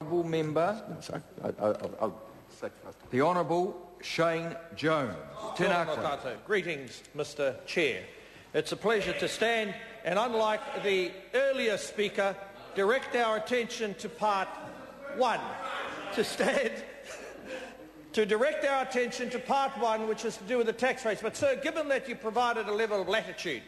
honourable member, the Honourable Shane Jones. Tēnā koe. Greetings, Mr. Chair. It's a pleasure to stand and, unlike the earlier speaker, direct our attention to part one. To direct our attention to part one, which is to do with the tax rates. But, sir, given that you provided a level of latitude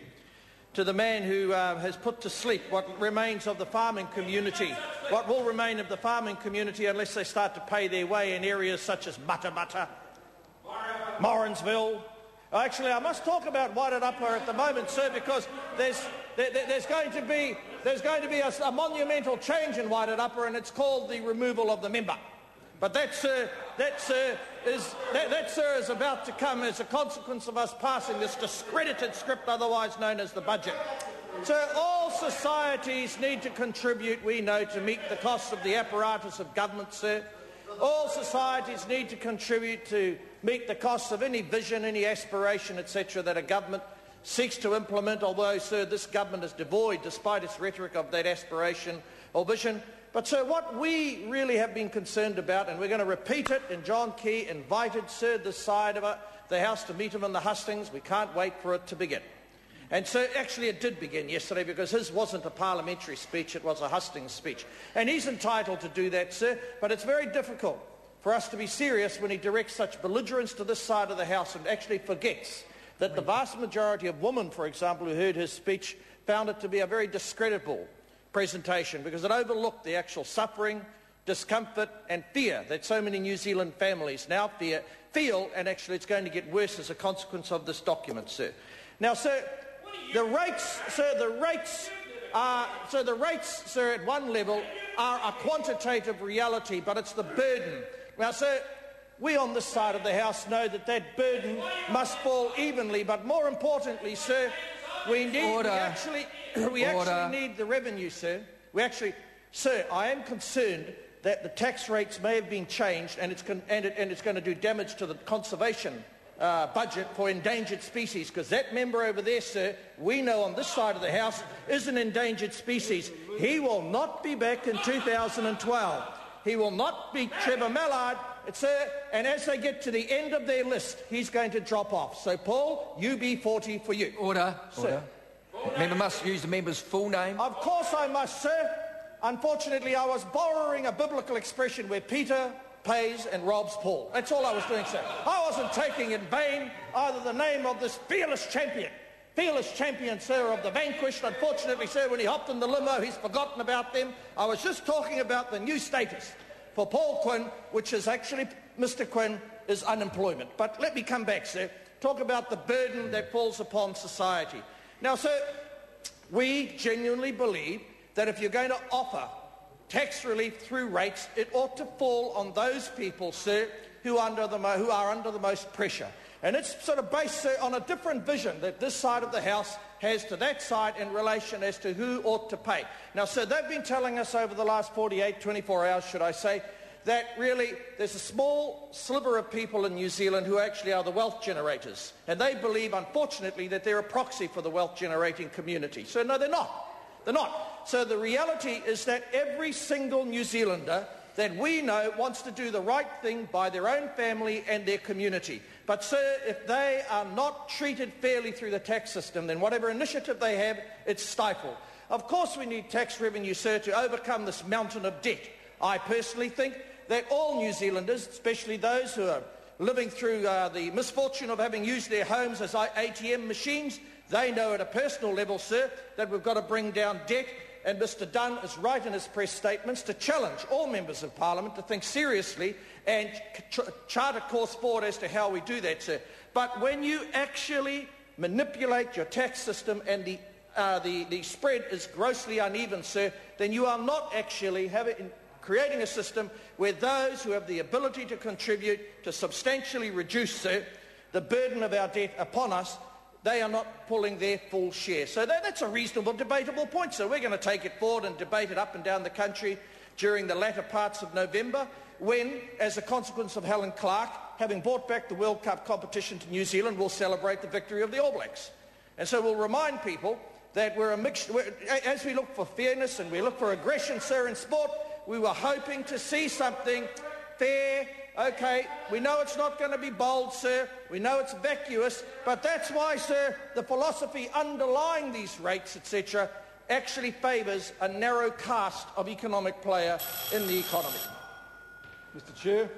to the man who has put to sleep what remains of the farming community, what will remain of the farming community unless they start to pay their way in areas such as Butter, Morrinsville. Actually, I must talk about Wairarapa at the moment, sir, because there's going to be a monumental change in Wairarapa, and it's called the removal of the member. But that, sir, is about to come as a consequence of us passing this discredited script, otherwise known as the budget. So all societies need to contribute, we know, to meet the costs of the apparatus of government, sir. All societies need to contribute to meet the costs of any vision, any aspiration, etc., that a government seeks to implement, although, sir, this government is devoid, despite its rhetoric, of that aspiration or vision. But, sir, what we really have been concerned about, and we're going to repeat it, and John Key invited, sir, this side of the House to meet him in the hustings. We can't wait for it to begin. And so, actually, it did begin yesterday, because his wasn't a parliamentary speech, it was a hustings speech. And he's entitled to do that, sir, but it's very difficult for us to be serious when he directs such belligerence to this side of the House and actually forgets that the vast majority of women, for example, who heard his speech, found it to be a very discreditable presentation, because it overlooked the actual suffering, discomfort and fear that so many New Zealand families now feel, and actually it's going to get worse as a consequence of this document, sir. Now, sir, the rates, sir, at one level are a quantitative reality, but it's the burden. Now, sir, we on this side of the House know that that burden must fall evenly, but more importantly, sir, we actually need the revenue, sir. Sir, I am concerned that the tax rates may have been changed, and it's going to do damage to the conservation budget for endangered species, because that member over there, sir, we know on this side of the House, is an endangered species. He will not be back in 2012. He will not be Trevor Mallard, sir, and as they get to the end of their list, he's going to drop off. So, Paul, UB40 for you. Order. Member must use the member's full name. Of course I must, sir. Unfortunately, I was borrowing a biblical expression where Peter pays and robs Paul. That's all I was doing, sir. I wasn't taking in vain either the name of this fearless champion, sir, of the vanquished. Unfortunately, sir, when he hopped in the limo, he's forgotten about them. I was just talking about the new status for Paul Quinn, which is actually, Mr. Quinn, is unemployment. But let me come back, sir. Talk about the burden that falls upon society. Now, sir, we genuinely believe that if you're going to offer tax relief through rates, it ought to fall on those people, sir, who are under the most pressure. And it's sort of based, sir, on a different vision that this side of the House has to that side in relation as to who ought to pay. Now, sir, they've been telling us over the last 24 hours, should I say, that really there's a small sliver of people in New Zealand who actually are the wealth generators. And they believe, unfortunately, that they're a proxy for the wealth generating community. So, no, they're not. They're not. So the reality is that every single New Zealander that we know wants to do the right thing by their own family and their community. But, sir, if they are not treated fairly through the tax system, then whatever initiative they have, it's stifled. Of course we need tax revenue, sir, to overcome this mountain of debt. I personally think that all New Zealanders, especially those who are living through the misfortune of having used their homes as ATM machines, they know at a personal level, sir, that we've got to bring down debt. And Mr Dunn is right in his press statements to challenge all members of Parliament to think seriously and chart a course forward as to how we do that, sir. But when you actually manipulate your tax system and the spread is grossly uneven, sir, then you are not actually creating a system where those who have the ability to contribute to substantially reduce, sir, the burden of our debt upon us, they are not pulling their full share. So that's a reasonable, debatable point. So we're going to take it forward and debate it up and down the country during the latter parts of November when, as a consequence of Helen Clark having brought back the World Cup competition to New Zealand, we'll celebrate the victory of the All Blacks. And so we'll remind people that we're a mixture, as we look for fairness and we look for aggression, sir, in sport, We were hoping to see something fair. OK, we know it's not going to be bold, sir. We know it's vacuous. But that's why, sir, the philosophy underlying these rates, etc., actually favours a narrow cast of economic player in the economy. Mr Chair.